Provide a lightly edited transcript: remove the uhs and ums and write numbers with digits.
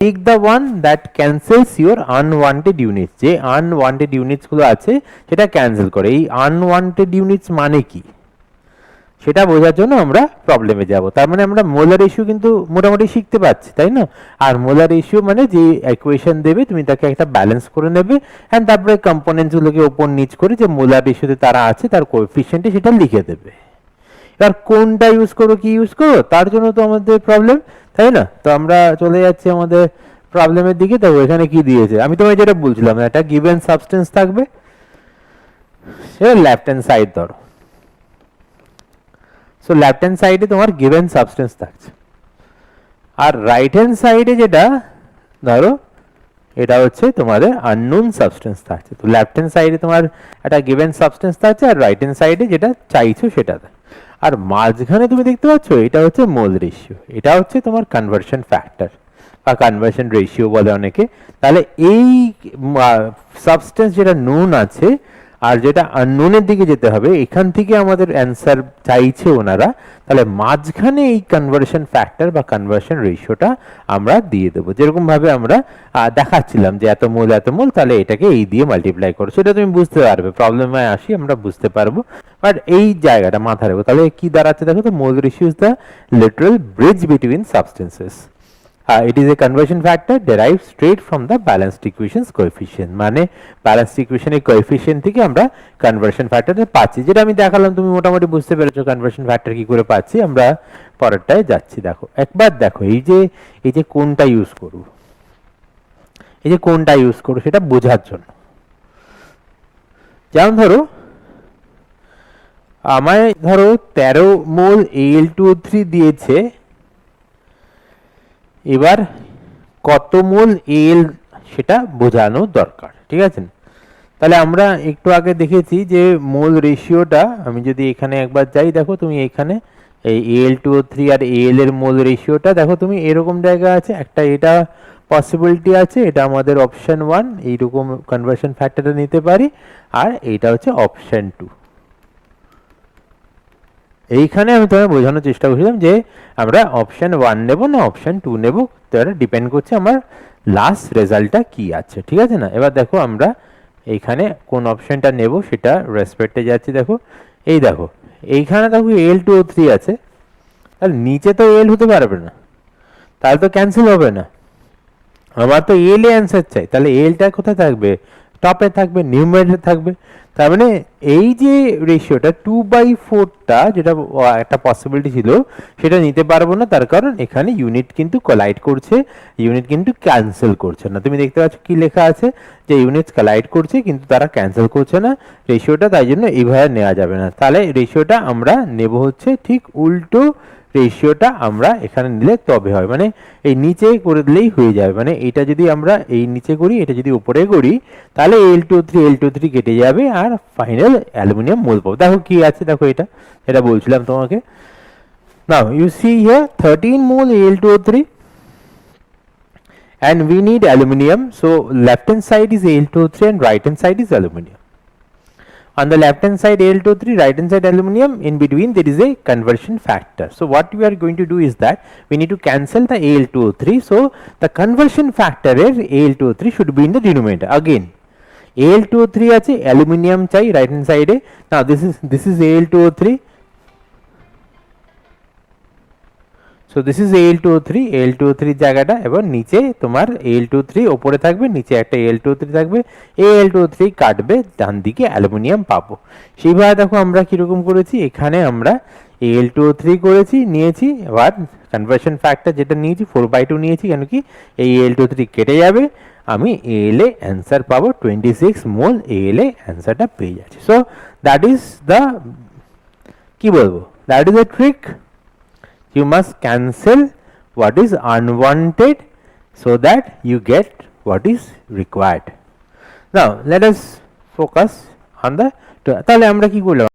pick the one that cancels your unwanted units, যে unwanted units গুলো আছে সেটা ক্যান্সেল করে। এই unwanted units মানে কি সেটা বোঝার জন্য আমরা প্রবলেমে যাব। তার মানে আমরা মোলার রেশিও কিন্তু মোটামুটি শিখতে পাচ্ছি, তাই না? আর মোলার রেশিও মানে যে ইকুয়েশন দেবে তুমি তাকে একটা ব্যালেন্স করে নেবে এন্ড তারপরে কম্পোনেন্টস গুলোকে উপর নিচ করে যে মোলার রেশিওতে তারা আছে তার কোএফিসিয়েন্টে সেটা লিখে দেবে। এবার কোনটা ইউজ করো কি ইউজ করো তার জন্য তো আমাদের প্রবলেম, তাই না? তো আমরা চলে যাচ্ছি আমাদের প্রবলেমের দিকে। দেখো এখানে কি দিয়েছে, আমি তোমায় যেটা বলছিলাম, একটা গিভেন সাবস্টেন্স থাকবে, সেটা লেফট হ্যান্ড সাইড ধরো। সো লেফট হ্যান্ড সাইডে তোমার গিভেন সাবস্টেন্স থাকছে, আর রাইট হ্যান্ড সাইডে যেটা ধরো এটা হচ্ছে তোমাদের আননোন সাবস্টেন্স থাকছে। তো লেফট হ্যান্ড সাইডে তোমার একটা গিভেন সাবস্টেন্স থাকছে আর রাইট হ্যান্ড সাইডে যেটা চাইছো সেটা। আর মাঝখানে তুমি দেখতে পাচ্ছ এটা হচ্ছে মোল রেশিও, এটা হচ্ছে তোমার কনভার্সন ফ্যাক্টর বা কনভার্সন রেশিও বলে অনেকে। তাহলে এই সাবস্টেন্স যেটা নোন আছে আর যেটা আননোনের দিকে যেতে হবে, এখান থেকে আমাদের অ্যান্সার চাইছে ওনারা, তাহলে মাঝখানে এই কনভার্সন ফ্যাক্টর বা কনভার্সন রেশিওটা আমরা দিয়ে দেবো। যেরকম ভাবে আমরা দেখাচ্ছিলাম যে এত মোল, তাহলে এটাকে এই দিয়ে মাল্টিপ্লাই করো, সেটা তুমি বুঝতে পারবে। প্রবলেমে আসি আমরা বুঝতে পারবো, বাট এই জায়গাটা মাথায় রাখবো। তাহলে কি দাঁড়াচ্ছে দেখো তো, mole ratio is the literal bridge between substances. It is a conversion factor derived straight from the balanced equations coefficient, মানে balanced equation এর coefficient থেকে আমরা conversion factor পাচ্ছি, যেটা আমি দেখালাম। তুমি মোটামুটি বুঝতে পেরেছো conversion factor কি করে পাচ্ছি। আমরা পরেরটায় যাচ্ছি। দেখো একবার দেখো এই যে কোনটা ইউজ করব, সেটা বোঝার জন্য। যেমন ধরো আমায় 13 মোল Al2O3 দিয়েছে, এবার কত মোল এল সেটা বোঝানো দরকার, ঠিক আছে? তাহলে আমরা একটু আগে দেখেছি যে মোল রেশিওটা, আমি যদি এখানে একবার যাই, দেখো তুমি এখানে এই Al2O3 আর Al এর মোল রেশিওটা দেখো তুমি এরকম জায়গা আছে একটা, এটা পসিবিলিটি আছে, এটা আমাদের অপশন 1 এইরকম কনভার্সন ফ্যাক্টরটা নিতে পারি, আর এইটা হচ্ছে অপশন 2। এইখানে আমি তোমায় বোঝানোর চেষ্টা করছিলাম যে আমরা অপশন 1 নেব না অপশন 2 নেব, তো এটা ডিপেন্ড করছে আমার লাস্ট রেজাল্টটা কি আছে, ঠিক আছে না? এবার দেখো আমরা এইখানে কোন অপশনটা নেব সেটা রেসপেক্টে যাচ্ছি। দেখো দেখো এইখানে দেখো Al2O3 আছে, তাহলে নিচে তো এল হতে পারবে না, তাহলে তো ক্যান্সেল হবে না। আমার তো এল এ অ্যান্সার চাই, তাহলে এলটা কোথায় থাকবে? টপে থাকবে, নিউমারেটরে থাকবে। তার মানে এই যে রেশিওটা 2/4টা যেটা একটা পসিবিলিটি ছিল সেটা নিতে পারবো না, তার কারণ এখানে ইউনিট কিন্তু কোলাইড করছে, ইউনিট কিন্তু ক্যান্সেল করছে না। তুমি দেখতে পাচ্ছ কি লেখা আছে, যে ইউনিট কোলাইড করছে কিন্তু তারা ক্যান্সেল করছে না রেশিওটা, তাই জন্য এইভাবে নেওয়া যাবে না। তাহলে রেশিওটা আমরা নেব হচ্ছে ঠিক উল্টো রেশিওটা আমরা এখানে নিলে তবে হয়, মানে এই নিচে করে দিলেই হয়ে যাবে। মানে এটা যদি আমরা এই নিচে করি, এটা যদি উপরে করি, তাহলে Al2O3 কেটে যাবে আর ফাইনাল অ্যালুমিনিয়াম মোল পাবো। দেখো কি আছে, দেখো এটা বলছিলাম তোমাকে। Now you see here 13 mole Al2O3 and we need aluminium, so left hand side is Al2O3 and right hand side is aluminium. On the left hand side Al2O3, right hand side aluminum, in between there is a conversion factor. So what we are going to do is that we need to cancel the Al2O3, so the conversion factor is Al2O3 should be in the denominator. Again Al2O3 আছে, aluminum চাই right hand side A. now this is Al2O3, so this is Al2O3 জায়গাটা, এবং নিচে তোমার Al2O3 উপরে থাকবে, নিচে একটা Al2O3 থাকবে, Al2O3 কাটবে, ডান দিকে অ্যালুমিনিয়াম পাবো। সেইভাবে দেখো আমরা কিরকম করেছি, এখানে আমরা Al2O3 করেছি, নিয়েছি, এবার কনভার্সন ফ্যাক্টর যেটা নিয়েছি 4/2 নিয়েছি, কেন কি এই Al2O3 কেটে যাবে, আমি Al এ অ্যান্সার পাবো 26 মোল। Al এ অ্যান্সারটা পেয়ে যাচ্ছি। সো দ্যাট ইজ দ্য কি বলবো, that is a trick. You must cancel what is unwanted so that you get what is required. Now let us focus on the, তাহলে আমরা কি করলাম,